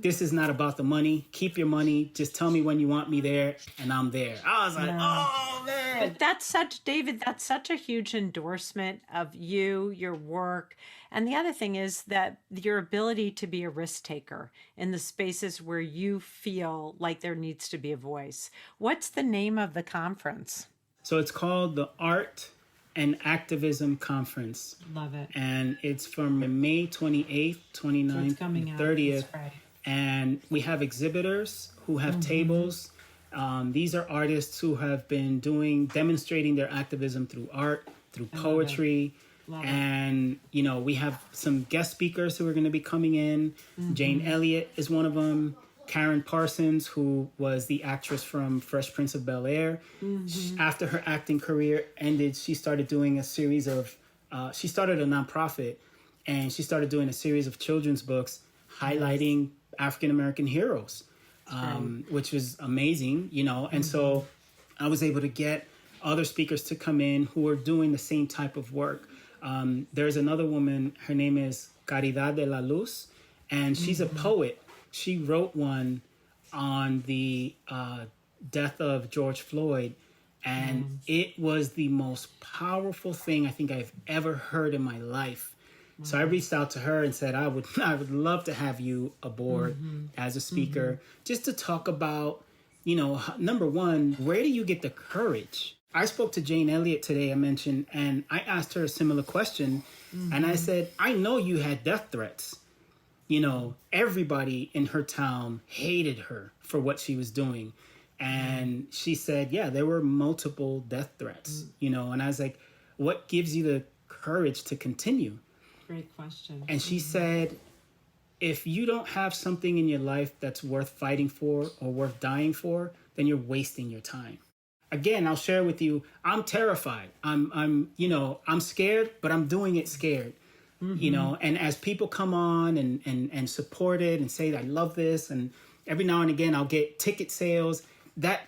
[SPEAKER 2] This is not about the money. Keep your money. Just tell me when you want me there, and I'm there. I was like, oh, man.
[SPEAKER 1] But that's such a huge endorsement of you, your work. And the other thing is that your ability to be a risk taker in the spaces where you feel like there needs to be a voice. What's the name of the conference?
[SPEAKER 2] So it's called the Art and Activism Conference.
[SPEAKER 1] Love it.
[SPEAKER 2] And it's from May 28th, 29th, and 30th. Right. And we have exhibitors who have tables. These are artists who have been demonstrating their activism through art, through poetry. Love it. You know, we have some guest speakers who are going to be coming in. Jane Elliott is one of them. Karen Parsons, who was the actress from Fresh Prince of Bel-Air. After her acting career ended, she started doing a series of, she started a nonprofit, and she started doing a series of children's books highlighting African-American heroes, which was amazing, you know. And so I was able to get other speakers to come in who are doing the same type of work. There's another woman, her name is Caridad de la Luz, and she's a poet. She wrote one on the death of George Floyd, and it was the most powerful thing I think I've ever heard in my life. So I reached out to her and said, I would love to have you aboard as a speaker, just to talk about, you know, number one, where do you get the courage? I spoke to Jane Elliott today, I mentioned, and I asked her a similar question. And I said, I know you had death threats. You know, everybody in her town hated her for what she was doing. And she said, yeah, there were multiple death threats, you know. And I was like, what gives you the courage to continue?
[SPEAKER 1] Great question.
[SPEAKER 2] And she said, if you don't have something in your life that's worth fighting for or worth dying for, then you're wasting your time. Again, I'll share with you, I'm terrified. I'm scared, but I'm doing it scared. You know, and as people come on and support it and say, I love this, and every now and again I'll get ticket sales, that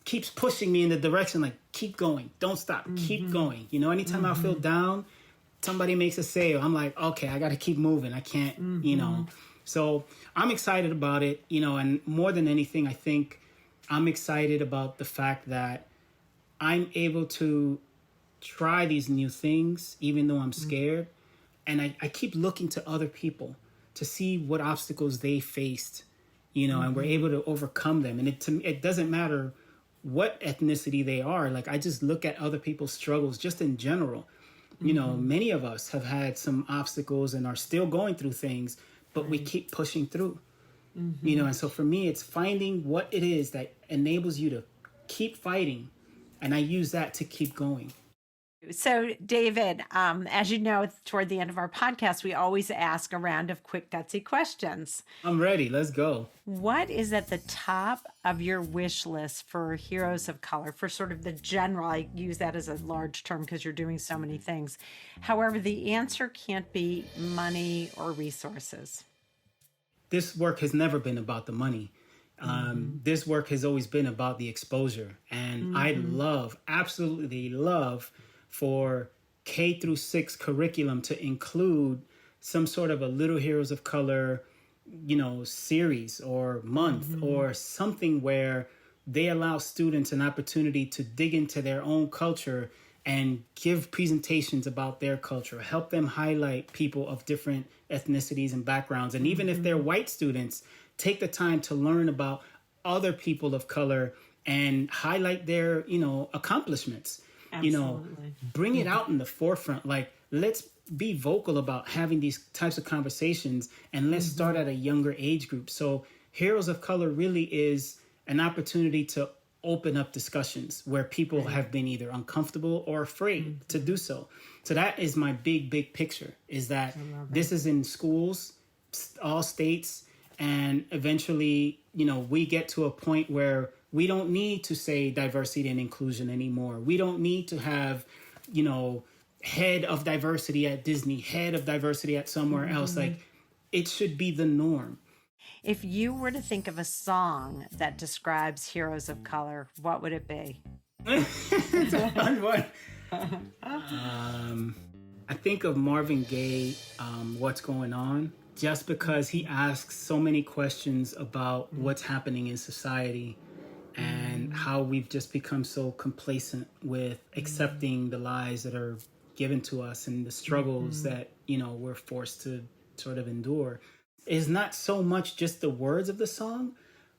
[SPEAKER 2] keeps pushing me in the direction, like, keep going, don't stop, keep going. You know, anytime I feel down, somebody makes a sale, I'm like, okay, I got to keep moving. I can't, you know. So I'm excited about it, you know, and more than anything, I think I'm excited about the fact that I'm able to try these new things, even though I'm scared. And I keep looking to other people to see what obstacles they faced, you know, and we're able to overcome them. And it doesn't matter what ethnicity they are. Like, I just look at other people's struggles just in general. You know, many of us have had some obstacles and are still going through things, but we keep pushing through, you know. And so for me, it's finding what it is that enables you to keep fighting. And I use that to keep going.
[SPEAKER 1] So, David, as you know, toward the end of our podcast, we always ask a round of quick, gutsy questions.
[SPEAKER 2] I'm ready. Let's go.
[SPEAKER 1] What is at the top of your wish list for heroes of color, for sort of the general? I use that as a large term because you're doing so many things. However, the answer can't be money or resources.
[SPEAKER 2] This work has never been about the money. This work has always been about the exposure. And I absolutely love for K through 6 curriculum to include some sort of a Little Heroes of Color, you know, series or month or something where they allow students an opportunity to dig into their own culture and give presentations about their culture, help them highlight people of different ethnicities and backgrounds. And even if they're white students, take the time to learn about other people of color and highlight their, you know, accomplishments.
[SPEAKER 1] Absolutely.
[SPEAKER 2] Bring it out in the forefront. Like, let's be vocal about having these types of conversations, and let's start at a younger age group. So Heroes of Color really is an opportunity to open up discussions where people have been either uncomfortable or afraid to do so. So that is my big picture, is that this is in schools, all states, and eventually, we get to a point where we don't need to say diversity and inclusion anymore. We don't need to have, head of diversity at Disney, head of diversity at somewhere else. Like, it should be the norm.
[SPEAKER 1] If you were to think of a song that describes Heroes of Color, what would it be?
[SPEAKER 2] It's a fun one. I think of Marvin Gaye, What's Going On, just because he asks so many questions about what's happening in society and how we've just become so complacent with accepting the lies that are given to us and the struggles that, we're forced to sort of endure. Is not so much just the words of the song,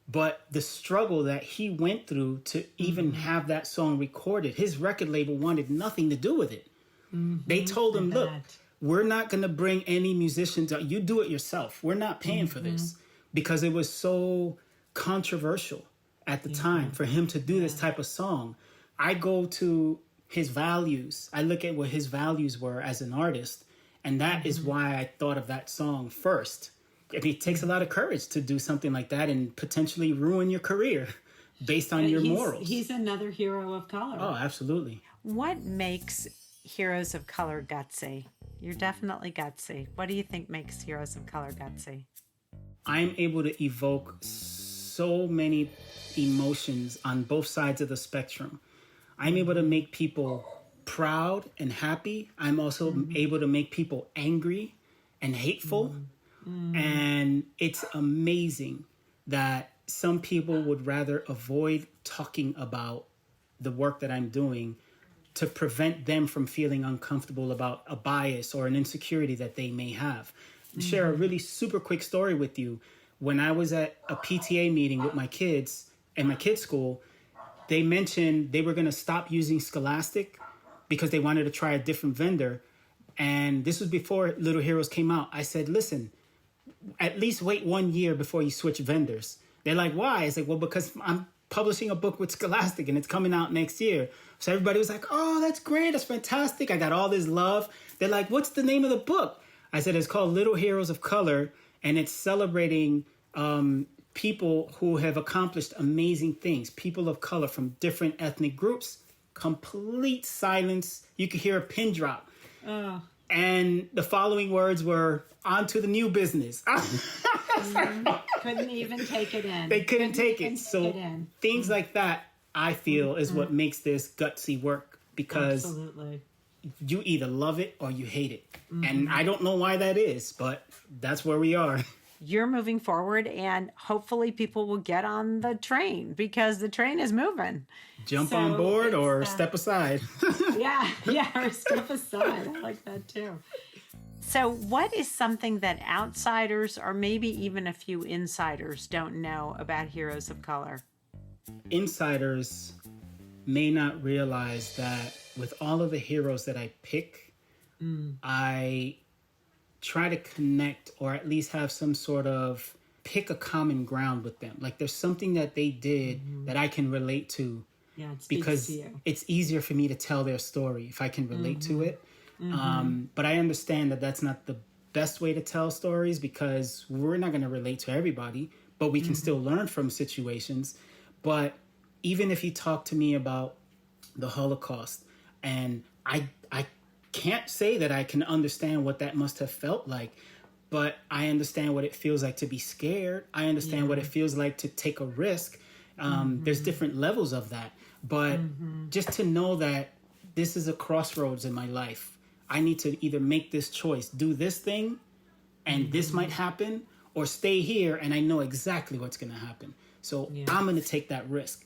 [SPEAKER 2] but the struggle that he went through to even have that song recorded. His record label wanted nothing to do with it. They told him, look, we're not going to bring any musicians. You do it yourself. We're not paying for this, because it was so controversial at the time for him to do this type of song. I go to his values. I look at what his values were as an artist. And that is why I thought of that song first. I mean, it takes a lot of courage to do something like that and potentially ruin your career based on your morals.
[SPEAKER 1] He's another hero of color.
[SPEAKER 2] Oh, absolutely.
[SPEAKER 1] What makes Heroes of Color gutsy? You're definitely gutsy. What do you think makes Heroes of Color gutsy?
[SPEAKER 2] I'm able to evoke so many emotions on both sides of the spectrum. I'm able to make people proud and happy. I'm also able to make people angry and hateful. And it's amazing that some people would rather avoid talking about the work that I'm doing to prevent them from feeling uncomfortable about a bias or an insecurity that they may have. Share a really super quick story with you. When I was at a PTA meeting with my kids in my kids' school, they mentioned they were going to stop using Scholastic because they wanted to try a different vendor. And this was before Little Heroes came out. I said, listen, at least wait 1 year before you switch vendors. They're like, why? I said, well, because I'm publishing a book with Scholastic and it's coming out next year. So everybody was like, oh, that's great. That's fantastic. I got all this love. They're like, what's the name of the book? I said, it's called Little Heroes of Color. And it's celebrating people who have accomplished amazing things. People of color from different ethnic groups. Complete silence. You could hear a pin drop.
[SPEAKER 1] Oh.
[SPEAKER 2] And the following words were, on to the new business.
[SPEAKER 1] Couldn't even take it in.
[SPEAKER 2] They couldn't take it. So things like that, I feel, is what makes this gutsy work, because
[SPEAKER 1] Absolutely.
[SPEAKER 2] you either love it or you hate it. And I don't know why that is, but that's where we are.
[SPEAKER 1] You're moving forward, and hopefully people will get on the train, because the train is moving.
[SPEAKER 2] Jump on board or step aside.
[SPEAKER 1] Yeah, or step aside. I like that too. So what is something that outsiders, or maybe even a few insiders, don't know about Heroes of Color?
[SPEAKER 2] Insiders may not realize that with all of the heroes that I pick, I try to connect, or at least have some sort of pick a common ground with them. Like, there's something that they did that I can relate to.
[SPEAKER 1] Yeah, it speaks
[SPEAKER 2] because
[SPEAKER 1] to you.
[SPEAKER 2] It's easier for me to tell their story if I can relate to it. But I understand that that's not the best way to tell stories, because we're not going to relate to everybody, but we can still learn from situations. But even if you talk to me about the Holocaust, and I can't say that I can understand what that must have felt like, but I understand what it feels like to be scared. I understand what it feels like to take a risk. There's different levels of that. But just to know that this is a crossroads in my life. I need to either make this choice, do this thing, and this might happen, or stay here and I know exactly what's going to happen. So I'm going to take that risk.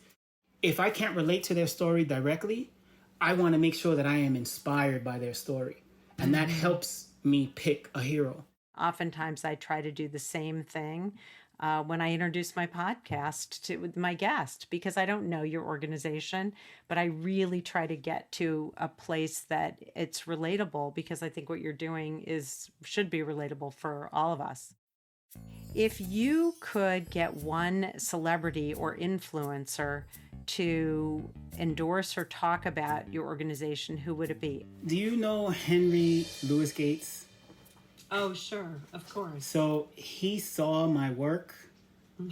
[SPEAKER 2] If I can't relate to their story directly, I want to make sure that I am inspired by their story. And that helps me pick a hero.
[SPEAKER 1] Oftentimes I try to do the same thing. when I introduce my podcast to my guest, because I don't know your organization, but I really try to get to a place that it's relatable, because I think what you're doing should be relatable for all of us. If you could get one celebrity or influencer to endorse or talk about your organization, who would it be?
[SPEAKER 2] Do you know Henry Louis Gates?
[SPEAKER 1] Oh, sure, of course.
[SPEAKER 2] So he saw my work, the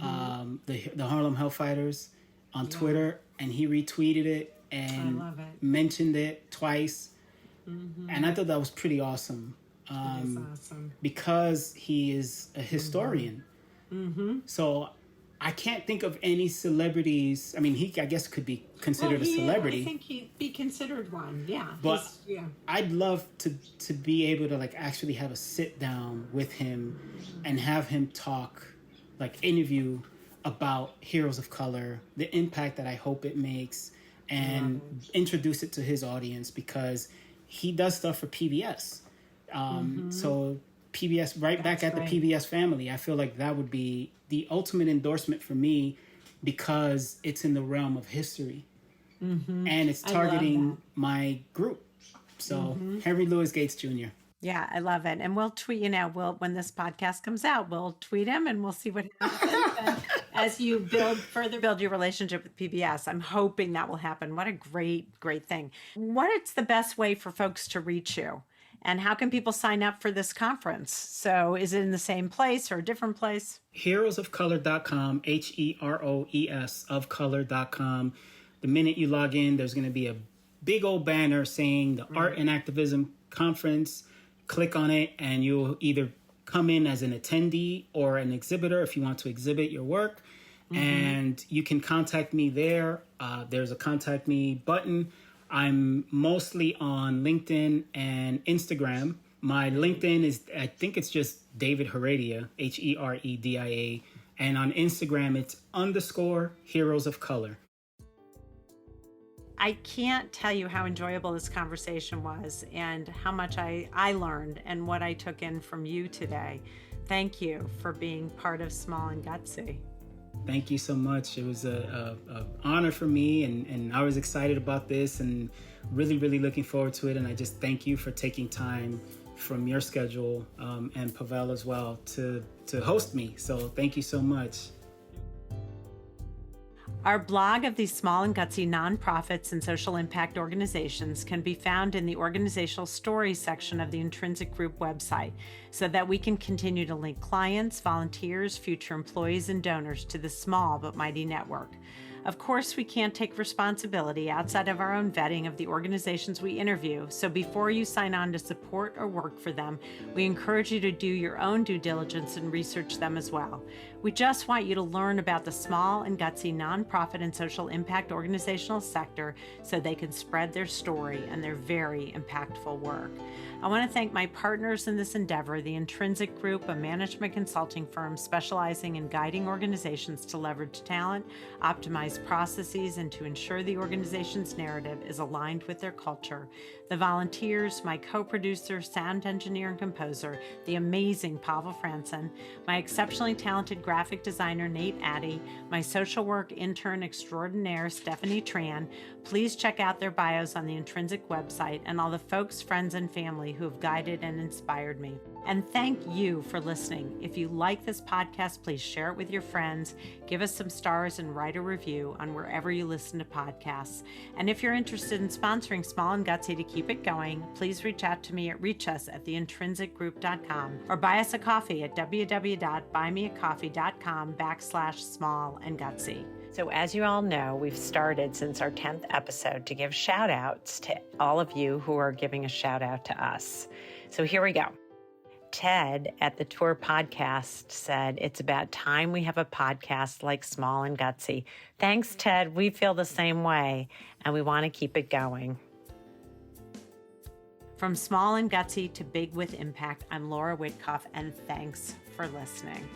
[SPEAKER 2] Harlem Hellfighters, on Twitter, and he retweeted it and mentioned it twice. And I thought that was pretty awesome.
[SPEAKER 1] That is awesome.
[SPEAKER 2] Because he is a historian. So I can't think of any celebrities. I mean, he, I guess, could be considered a celebrity.
[SPEAKER 1] I think he'd be considered one, yeah.
[SPEAKER 2] But I'd love to be able to, like, actually have a sit down with him and have him talk, like, interview about Heroes of Color, the impact that I hope it makes, and introduce it to his audience, because he does stuff for PBS. So PBS, back at the PBS family, I feel like that would be the ultimate endorsement for me, because it's in the realm of history and it's targeting my group. So Henry Louis Gates Jr.
[SPEAKER 1] Yeah, I love it. And we'll tweet, when this podcast comes out, we'll tweet him and we'll see what happens. As you further build your relationship with PBS, I'm hoping that will happen. What a great thing. What's the best way for folks to reach you? And how can people sign up for this conference? So is it in the same place or a different place?
[SPEAKER 2] Heroesofcolor.com, HEROES of color.com. The minute you log in, there's going to be a big old banner saying the Art and Activism Conference. Click on it and you'll either come in as an attendee or an exhibitor if you want to exhibit your work. And you can contact me there. There's a contact me button. I'm mostly on LinkedIn and Instagram. My LinkedIn is, I think it's just David Herredia, Heredia. And on Instagram, it's _Heroes of Color.
[SPEAKER 1] I can't tell you how enjoyable this conversation was and how much I learned and what I took in from you today. Thank you for being part of Small and Gutsy.
[SPEAKER 2] Thank you so much. It was an honor for me, and I was excited about this and really looking forward to it. And I just thank you for taking time from your schedule, and Pavel as well, to host me. So thank you so much.
[SPEAKER 1] Our blog of these small and gutsy nonprofits and social impact organizations can be found in the organizational stories section of the Intrinsic Group website, so that we can continue to link clients, volunteers, future employees, and donors to the small but mighty network. Of course, we can't take responsibility outside of our own vetting of the organizations we interview, so before you sign on to support or work for them, we encourage you to do your own due diligence and research them as well. We just want you to learn about the small and gutsy nonprofit and social impact organizational sector so they can spread their story and their very impactful work. I want to thank my partners in this endeavor, the Intrinsic Group, a management consulting firm specializing in guiding organizations to leverage talent, optimize processes, and to ensure the organization's narrative is aligned with their culture. The volunteers, my co-producer, sound engineer, and composer, the amazing Pavel Franson, my exceptionally talented graphic designer, Nate Addy, my social work intern extraordinaire, Stephanie Tran. Please check out their bios on the Intrinsic website, and all the folks, friends, and family who have guided and inspired me. And thank you for listening. If you like this podcast, please share it with your friends, give us some stars, and write a review on wherever you listen to podcasts. And if you're interested in sponsoring Small and Gutsy to keep it going, please reach out to me at reachus@theintrinsicgroup.com or buy us a coffee at www.buymeacoffee.com/small-and-gutsy. So as you all know, we've started since our 10th episode to give shout outs to all of you who are giving a shout out to us. So here we go. Ted at the Tour Podcast said, "It's about time we have a podcast like Small and Gutsy." Thanks, Ted. We feel the same way, and we want to keep it going. From Small and Gutsy to Big with Impact, I'm Laura Witkoff, and thanks for listening.